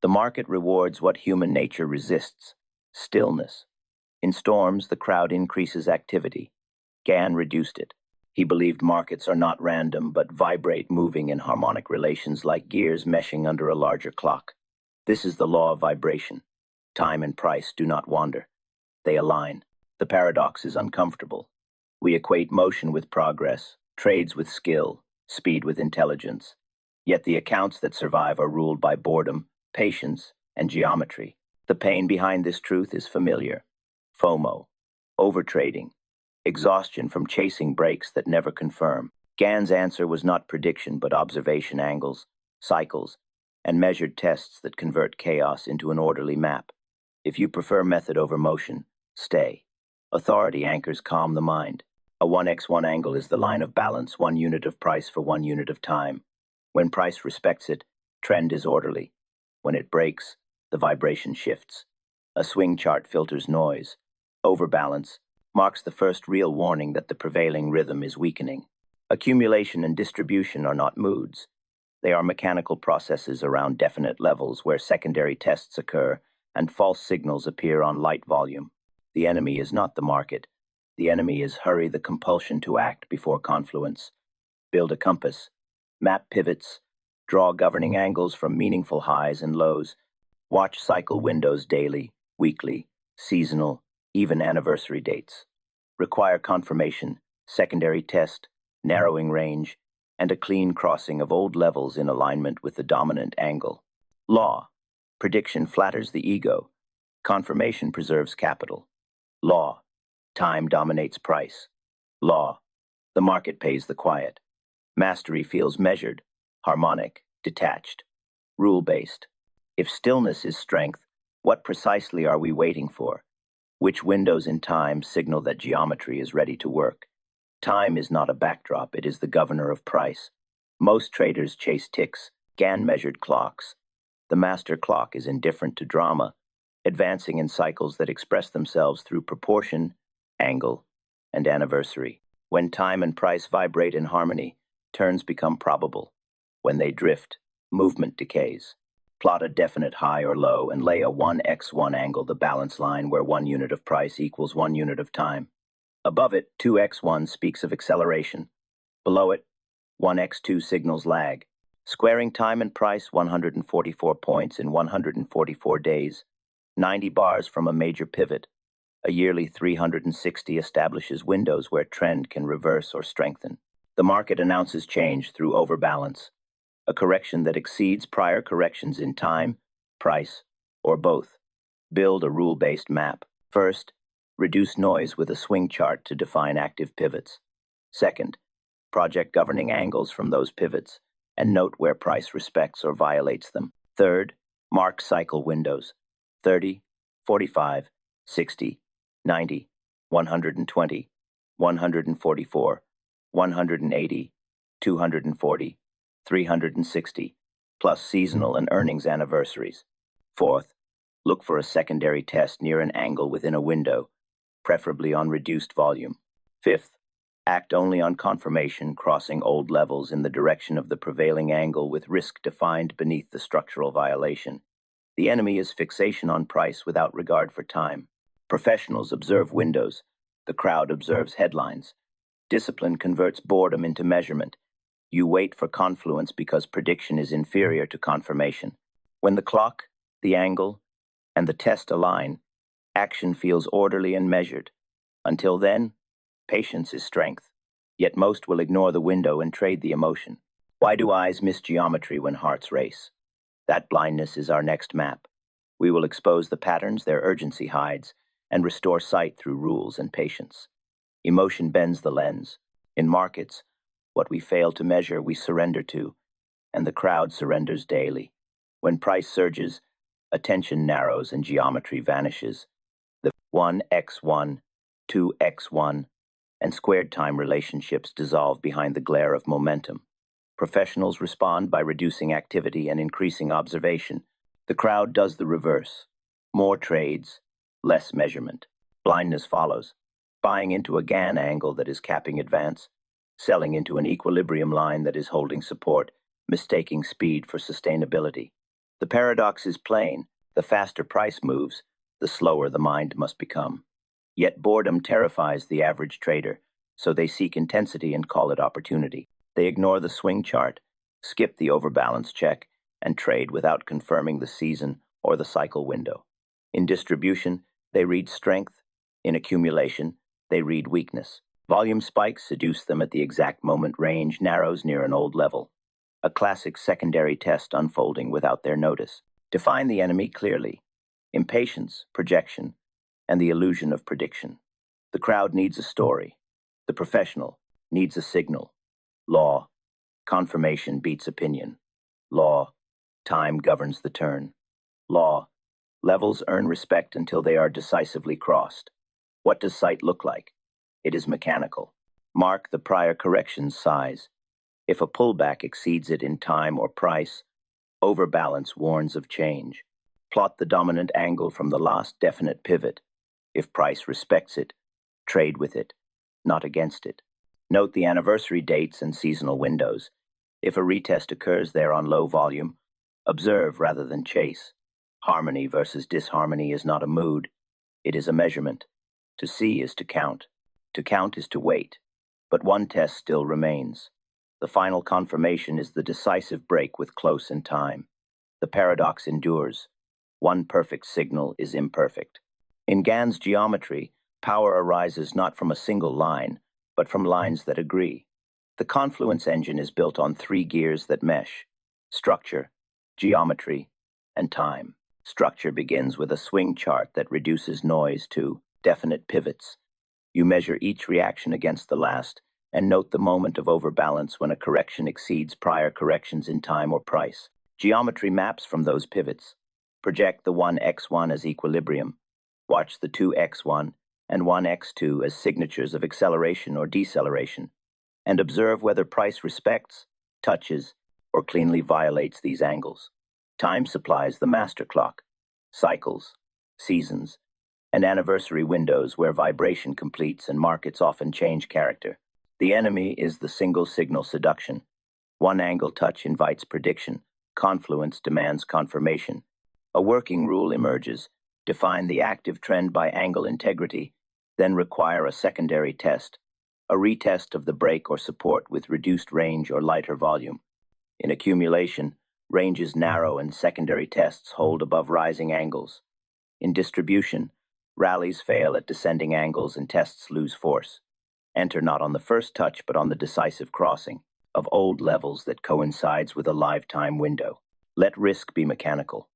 The market rewards what human nature resists: stillness. In storms, the crowd increases activity. Gann reduced it. He believed markets are not random, but vibrate, moving in harmonic relations like gears meshing under a larger clock. This is the law of vibration. Time and price do not wander. They align. The paradox is uncomfortable. We equate motion with progress, trades with skill, speed with intelligence. Yet the accounts that survive are ruled by boredom, patience, and geometry. The pain behind this truth is familiar. FOMO, overtrading, exhaustion from chasing breaks that never confirm. Gann's answer was not prediction, but observation angles, cycles, and measured tests that convert chaos into an orderly map. If you prefer method over motion, stay. Authority anchors calm the mind. A 1x1 angle is the line of balance, 1 unit of price for 1 unit of time. When price respects it, trend is orderly. When it breaks, the vibration shifts. A swing chart filters noise. Overbalance marks the first real warning that the prevailing rhythm is weakening. Accumulation and distribution are not moods. They are mechanical processes around definite levels where secondary tests occur and false signals appear on light volume. The enemy is not the market. The enemy is hurry, the compulsion to act before confluence. Build a compass, map pivots, draw governing angles from meaningful highs and lows. Watch cycle windows daily, weekly, seasonal, even anniversary dates. Require confirmation, secondary test, narrowing range, and a clean crossing of old levels in alignment with the dominant angle. Law. Prediction flatters the ego. Confirmation preserves capital. Law. Time dominates price. Law. The market pays the quiet. Mastery feels measured, harmonic, detached, rule-based. If stillness is strength, what precisely are we waiting for? Which windows in time signal that geometry is ready to work? Time is not a backdrop, it is the governor of price. Most traders chase ticks, Gann measured clocks. The master clock is indifferent to drama, advancing in cycles that express themselves through proportion, angle, and anniversary. When time and price vibrate in harmony, turns become probable. When they drift, movement decays. Plot a definite high or low and lay a 1x1 angle, the balance line where 1 unit of price equals 1 unit of time. Above it, 2x1 speaks of acceleration. Below it, 1x2 signals lag. Squaring time and price, 144 points in 144 days. 90 bars from a major pivot. A yearly 360 establishes windows where trend can reverse or strengthen. The market announces change through overbalance, a correction that exceeds prior corrections in time, price, or both. Build a rule-based map. First, reduce noise with a swing chart to define active pivots. Second, project governing angles from those pivots and note where price respects or violates them. Third, mark cycle windows: 30, 45, 60, 90, 120, 144, 180, 240, 360, plus seasonal and earnings anniversaries. Fourth, look for a secondary test near an angle within a window, preferably on reduced volume. Fifth, act only on confirmation, crossing old levels in the direction of the prevailing angle with risk defined beneath the structural violation. The enemy is fixation on price without regard for time. Professionals observe windows. The crowd observes headlines. Discipline converts boredom into measurement. You wait for confluence because prediction is inferior to confirmation. When the clock, the angle, and the test align, action feels orderly and measured. Until then, patience is strength. Yet most will ignore the window and trade the emotion. Why do eyes miss geometry when hearts race? That blindness is our next map. We will expose the patterns their urgency hides and restore sight through rules and patience. Emotion bends the lens. In markets, what we fail to measure, we surrender to, and the crowd surrenders daily. When price surges, attention narrows and geometry vanishes. The 1x1, 2x1, and squared time relationships dissolve behind the glare of momentum. Professionals respond by reducing activity and increasing observation. The crowd does the reverse. More trades, less measurement. Blindness follows, buying into a Gann angle that is capping advance, selling into an equilibrium line that is holding support, mistaking speed for sustainability. The paradox is plain. The faster price moves, the slower the mind must become. Yet boredom terrifies the average trader, so they seek intensity and call it opportunity. They ignore the swing chart, skip the overbalance check, and trade without confirming the season or the cycle window. In distribution, they read strength. In accumulation, they read weakness. Volume spikes seduce them at the exact moment, range narrows near an old level. A classic secondary test unfolding without their notice. Define the enemy clearly. Impatience, projection, and the illusion of prediction. The crowd needs a story. The professional needs a signal. Law, confirmation beats opinion. Law, time governs the turn. Law, levels earn respect until they are decisively crossed. What does sight look like? It is mechanical. Mark the prior correction's size. If a pullback exceeds it in time or price, overbalance warns of change. Plot the dominant angle from the last definite pivot. If price respects it, trade with it, not against it. Note the anniversary dates and seasonal windows. If a retest occurs there on low volume, observe rather than chase. Harmony versus disharmony is not a mood, it is a measurement. To see is to count. To count is to wait. But one test still remains. The final confirmation is the decisive break with close in time. The paradox endures. One perfect signal is imperfect. In Gann's geometry, power arises not from a single line, but from lines that agree. The confluence engine is built on three gears that mesh: structure, geometry, and time. Structure begins with a swing chart that reduces noise to definite pivots. You measure each reaction against the last, and note the moment of overbalance when a correction exceeds prior corrections in time or price. Geometry maps from those pivots. Project the 1x1 as equilibrium. Watch the 2x1 and 1x2 as signatures of acceleration or deceleration, and observe whether price respects, touches, or cleanly violates these angles. Time supplies the master clock, cycles, seasons, and anniversary windows where vibration completes and markets often change character. The enemy is the single signal seduction. One angle touch invites prediction. Confluence demands confirmation. A working rule emerges. Define the active trend by angle integrity, then require a secondary test, a retest of the break or support with reduced range or lighter volume. In accumulation, ranges narrow and secondary tests hold above rising angles. In distribution, rallies fail at descending angles and tests lose force. Enter not on the first touch but on the decisive crossing of old levels that coincides with a lifetime window. Let risk be mechanical.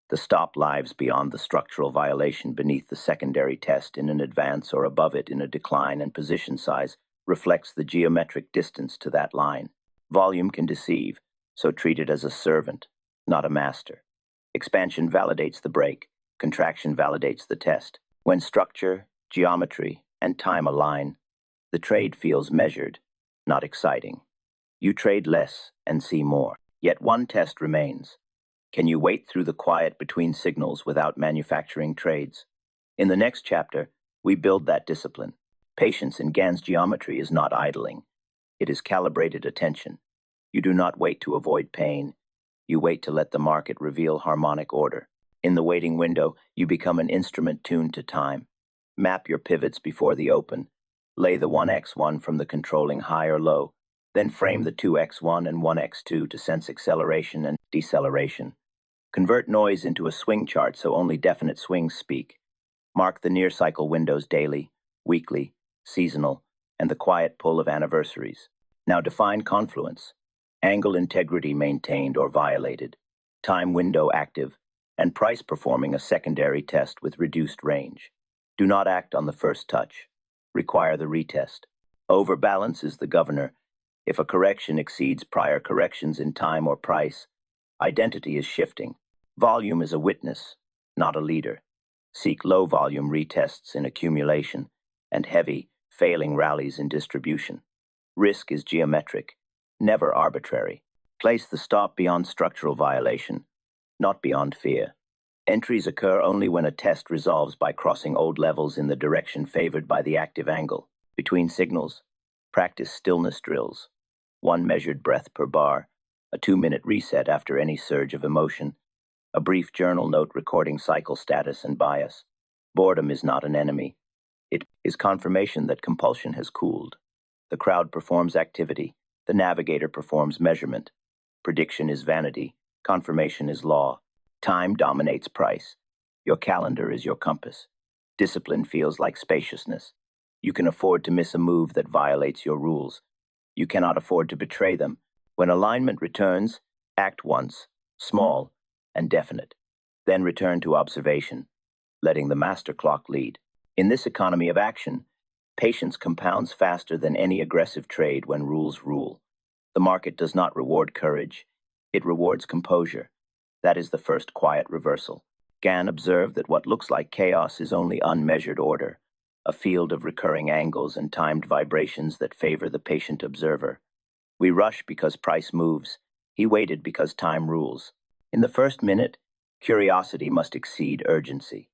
The stop lives beyond the structural violation beneath the secondary test in an advance or above it in a decline, and position size reflects the geometric distance to that line. Volume can deceive, so treat it as a servant, not a master. Expansion validates the break, contraction validates the test. When structure, geometry, and time align, the trade feels measured, not exciting. You trade less and see more. Yet one test remains. Can you wait through the quiet between signals without manufacturing trades? In the next chapter, we build that discipline. Patience in Gann's geometry is not idling. It is calibrated attention. You do not wait to avoid pain. You wait to let the market reveal harmonic order. In the waiting window, you become an instrument tuned to time. Map your pivots before the open. Lay the 1x1 from the controlling high or low, then frame the 2x1 and 1x2 to sense acceleration and deceleration. Convert noise into a swing chart so only definite swings speak. Mark the near cycle windows daily, weekly, seasonal, and the quiet pull of anniversaries. Now define confluence. Angle integrity maintained or violated, time window active, and price performing a secondary test with reduced range. Do not act on the first touch. Require the retest. Overbalance is the governor. If a correction exceeds prior corrections in time or price, identity is shifting. Volume is a witness, not a leader. Seek low-volume retests in accumulation and heavy, failing rallies in distribution. Risk is geometric, never arbitrary. Place the stop beyond structural violation, not beyond fear. Entries occur only when a test resolves by crossing old levels in the direction favored by the active angle. Between signals, practice stillness drills. One measured breath per bar, a 2-minute reset after any surge of emotion, A brief journal note recording cycle status and bias. Boredom is not an enemy. It is confirmation that compulsion has cooled. The crowd performs activity. The navigator performs measurement. Prediction is vanity. Confirmation is law. Time dominates price. Your calendar is your compass. Discipline feels like spaciousness. You can afford to miss a move that violates your rules. You cannot afford to betray them. When alignment returns, act once, small and definite. Then return to observation, letting the master clock lead. In this economy of action, patience compounds faster than any aggressive trade when rules rule. The market does not reward courage. It rewards composure. That is the first quiet reversal. Gann observed that what looks like chaos is only unmeasured order, a field of recurring angles and timed vibrations that favor the patient observer. We rush because price moves. He waited because time rules. In the first minute, curiosity must exceed urgency.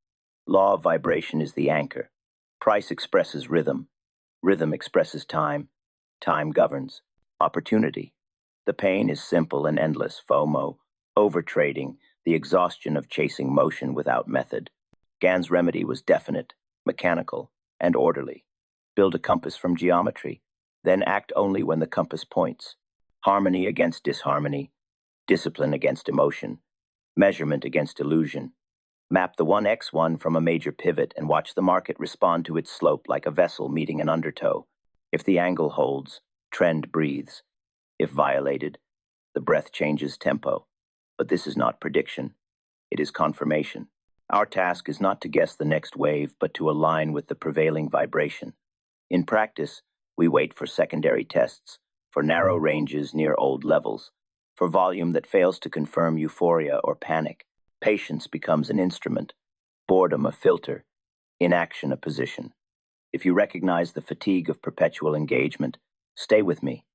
Law of vibration is the anchor. Price expresses rhythm. Rhythm expresses time. Time governs. Opportunity. The pain is simple and endless: FOMO, overtrading, the exhaustion of chasing motion without method. Gann's remedy was definite, mechanical, and orderly. Build a compass from geometry, then act only when the compass points. Harmony against disharmony, discipline against emotion, measurement against illusion. Map the 1x1 from a major pivot and watch the market respond to its slope like a vessel meeting an undertow. If the angle holds, trend breathes. If violated, the breath changes tempo. But this is not prediction. It is confirmation. Our task is not to guess the next wave, but to align with the prevailing vibration. In practice, we wait for secondary tests, for narrow ranges near old levels, for volume that fails to confirm euphoria or panic. Patience becomes an instrument, boredom a filter, inaction a position. If you recognize the fatigue of perpetual engagement, stay with me.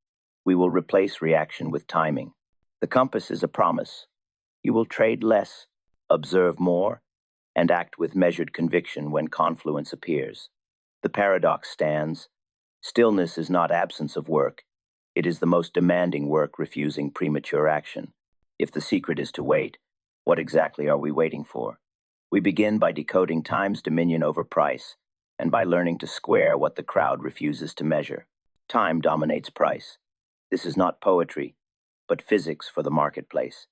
We will replace reaction with timing. The compass is a promise. You will trade less, observe more, and act with measured conviction when confluence appears. The paradox stands. Stillness is not absence of work. It is the most demanding work refusing premature action. If the secret is to wait, what exactly are we waiting for? We begin by decoding time's dominion over price, and by learning to square what the crowd refuses to measure. Time dominates price. This is not poetry, but physics for the marketplace.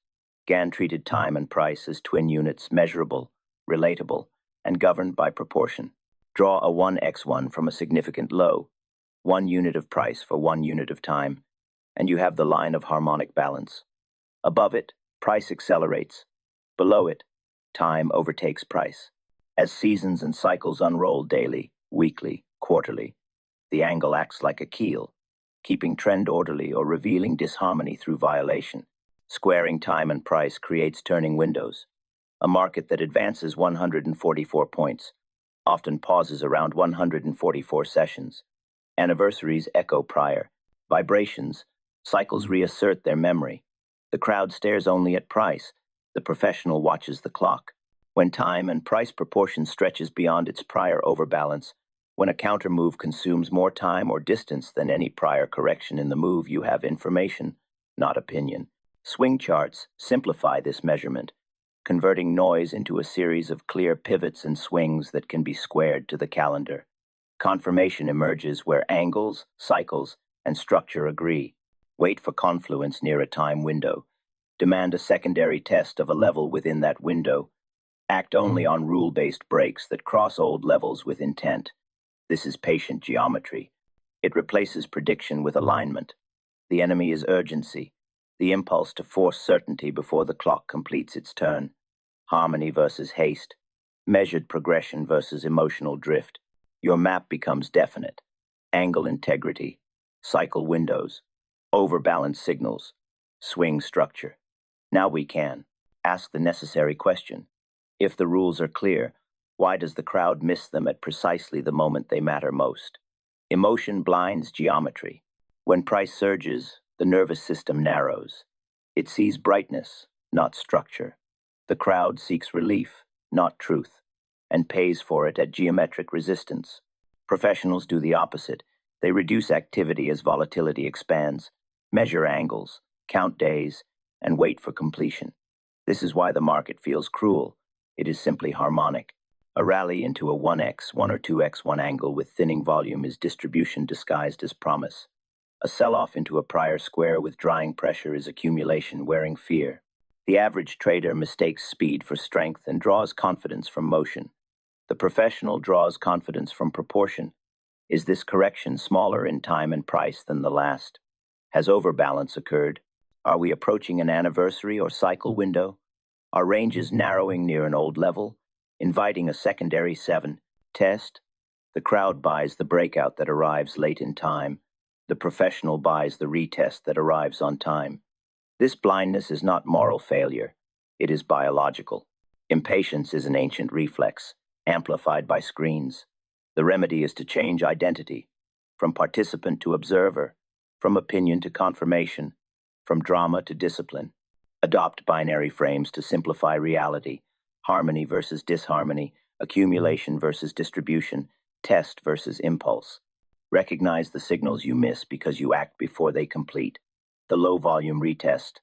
Gann treated time and price as twin units, measurable, relatable, and governed by proportion. Draw a 1x1 from a significant low, 1 unit of price for 1 unit of time, and you have the line of harmonic balance. Above it, price accelerates. Below it, time overtakes price. As seasons and cycles unroll daily, weekly, quarterly, the angle acts like a keel, keeping trend orderly or revealing disharmony through violation. Squaring time and price creates turning windows. A market that advances 144 points often pauses around 144 sessions. Anniversaries echo prior. Vibrations, cycles reassert their memory. The crowd stares only at price. The professional watches the clock. When time and price proportion stretches beyond its prior overbalance, when a counter move consumes more time or distance than any prior correction in the move, you have information, not opinion. Swing charts simplify this measurement, converting noise into a series of clear pivots and swings that can be squared to the calendar. Confirmation emerges where angles, cycles, and structure agree. Wait for confluence near a time window. Demand a secondary test of a level within that window. Act only on rule-based breaks that cross old levels with intent. This is patient geometry. It replaces prediction with alignment. The enemy is urgency, the impulse to force certainty before the clock completes its turn. Harmony versus haste, measured progression versus emotional drift. Your map becomes definite. Angle integrity, cycle windows, overbalance signals, swing structure. Now we can ask the necessary question. If the rules are clear, why does the crowd miss them at precisely the moment they matter most? Emotion blinds geometry. When price surges, the nervous system narrows. It sees brightness, not structure. The crowd seeks relief, not truth, and pays for it at geometric resistance. Professionals do the opposite. They reduce activity as volatility expands, measure angles, count days, and wait for completion. This is why the market feels cruel. It is simply harmonic. A rally into a 1x1 or 2x1 angle with thinning volume is distribution disguised as promise. A sell-off into a prior square with drying pressure is accumulation wearing fear. The average trader mistakes speed for strength and draws confidence from motion. The professional draws confidence from proportion. Is this correction smaller in time and price than the last? Has overbalance occurred? Are we approaching an anniversary or cycle window? Are ranges narrowing near an old level, inviting a secondary 7 test? The crowd buys the breakout that arrives late in time. The professional buys the retest that arrives on time. This blindness is not moral failure. It is biological. Impatience is an ancient reflex, amplified by screens. The remedy is to change identity, from participant to observer, from opinion to confirmation, from drama to discipline. Adopt binary frames to simplify reality, harmony versus disharmony, accumulation versus distribution, test versus impulse. Recognize the signals you miss because you act before they complete. The low-volume retest,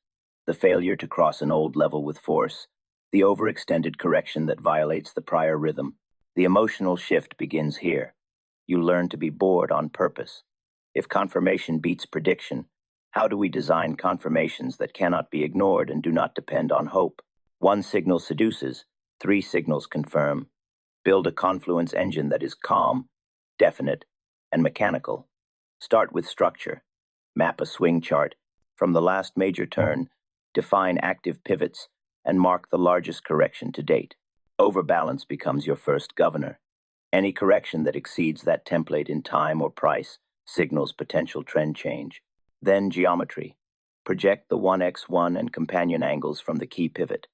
the failure to cross an old level with force, the overextended correction that violates the prior rhythm. The emotional shift begins here. You learn to be bored on purpose. If confirmation beats prediction, how do we design confirmations that cannot be ignored and do not depend on hope? One signal seduces, 3 signals confirm. Build a confluence engine that is calm, definite, and mechanical. Start with structure. Map a swing chart. From the last major turn, define active pivots, and mark the largest correction to date. Overbalance becomes your first governor. Any correction that exceeds that template in time or price signals potential trend change. Then geometry. Project the 1x1 and companion angles from the key pivot.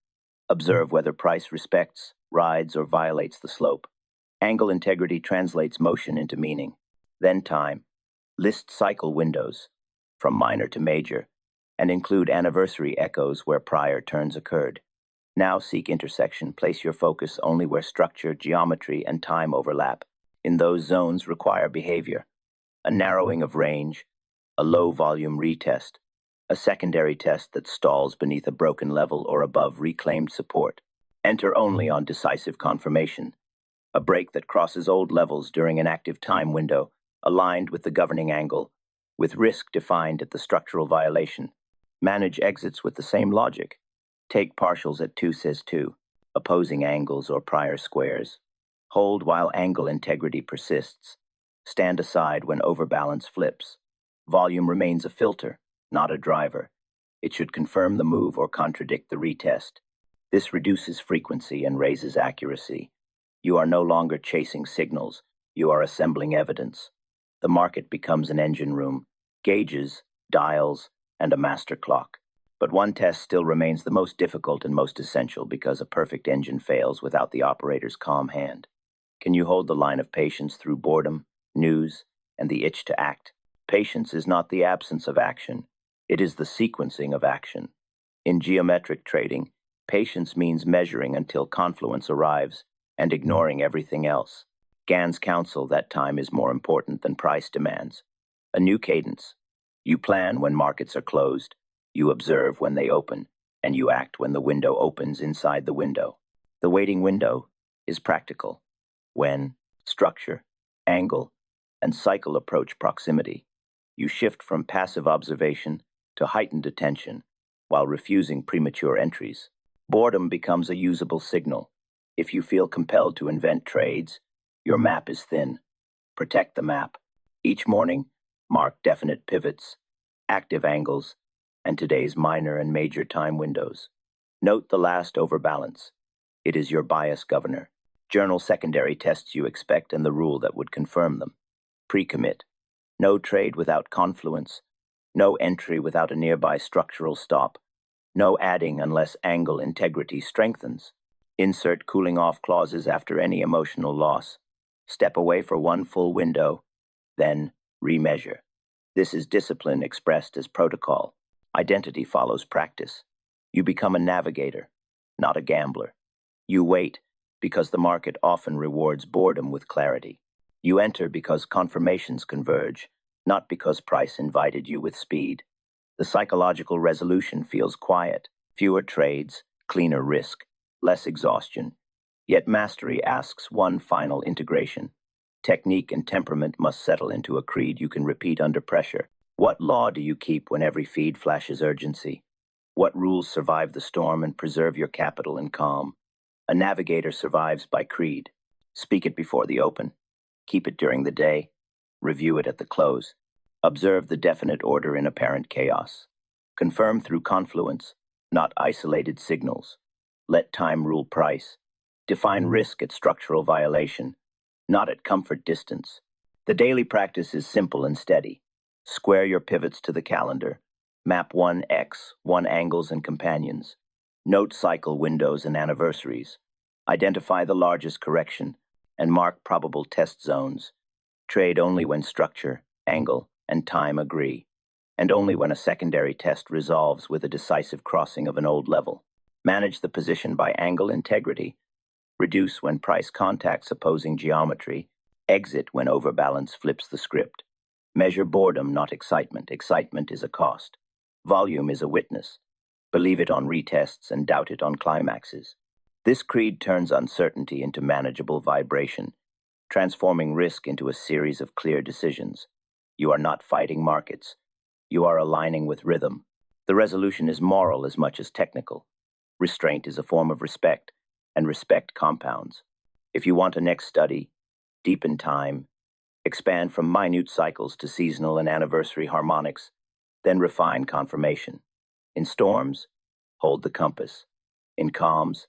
Observe whether price respects, rides, or violates the slope. Angle integrity translates motion into meaning. Then time. List cycle windows, from minor to major, and include anniversary echoes where prior turns occurred. Now seek intersection. Place your focus only where structure, geometry, and time overlap. In those zones require behavior. A narrowing of range, a low-volume retest, a secondary test that stalls beneath a broken level or above reclaimed support. Enter only on decisive confirmation, a break that crosses old levels during an active time window, aligned with the governing angle, with risk defined at the structural violation. Manage exits with the same logic. Take partials at 2 says 2, opposing angles or prior squares. Hold while angle integrity persists. Stand aside when overbalance flips. Volume remains a filter, not a driver. It should confirm the move or contradict the retest. This reduces frequency and raises accuracy. You are no longer chasing signals, you are assembling evidence. The market becomes an engine room, gauges, dials, and a master clock. But one test still remains the most difficult and most essential because a perfect engine fails without the operator's calm hand. Can you hold the line of patience through boredom, news, and the itch to act? Patience is not the absence of action, it is the sequencing of action. In geometric trading, patience means measuring until confluence arrives and ignoring everything else. Gann's counsel that time is more important than price demands. A new cadence. You plan when markets are closed, you observe when they open, and you act when the window opens inside the window. The waiting window is practical. When structure, angle, and cycle approach proximity, you shift from passive observation to heightened attention while refusing premature entries. Boredom becomes a usable signal. If you feel compelled to invent trades, your map is thin. Protect the map. Each morning, mark definite pivots, active angles, and today's minor and major time windows. Note the last overbalance. It is your bias governor. Journal secondary tests you expect and the rule that would confirm them. Pre-commit. No trade without confluence. No entry without a nearby structural stop. No adding unless angle integrity strengthens. Insert cooling off clauses after any emotional loss. Step away for one full window, then remeasure. This is discipline expressed as protocol. Identity follows practice. You become a navigator, not a gambler. You wait because the market often rewards boredom with clarity. You enter because confirmations converge, not because price invited you with speed. The psychological resolution feels quiet, fewer trades, cleaner risk, less exhaustion. Yet mastery asks one final integration. Technique and temperament must settle into a creed you can repeat under pressure. What law do you keep when every feed flashes urgency? What rules survive the storm and preserve your capital in calm? A navigator survives by creed. Speak it before the open. Keep it during the day. Review it at the close. Observe the definite order in apparent chaos. Confirm through confluence, not isolated signals. Let time rule price. Define risk at structural violation, not at comfort distance. The daily practice is simple and steady. Square your pivots to the calendar. Map 1x, 1 angles and companions. Note cycle windows and anniversaries. Identify the largest correction and mark probable test zones. Trade only when structure, angle, and time agree, and only when a secondary test resolves with a decisive crossing of an old level. Manage the position by angle integrity. Reduce when price contacts opposing geometry. Exit when overbalance flips the script. Measure boredom, not excitement. Excitement is a cost. Volume is a witness. Believe it on retests and doubt it on climaxes. This creed turns uncertainty into manageable vibration, transforming risk into a series of clear decisions. You are not fighting markets. You are aligning with rhythm. The resolution is moral as much as technical. Restraint is a form of respect, and respect compounds. If you want a next study, deepen time, expand from minute cycles to seasonal and anniversary harmonics, then refine confirmation. In storms, hold the compass. In calms,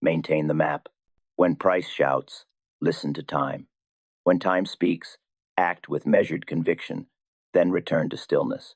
maintain the map. When price shouts, listen to time. When time speaks, act with measured conviction, then return to stillness.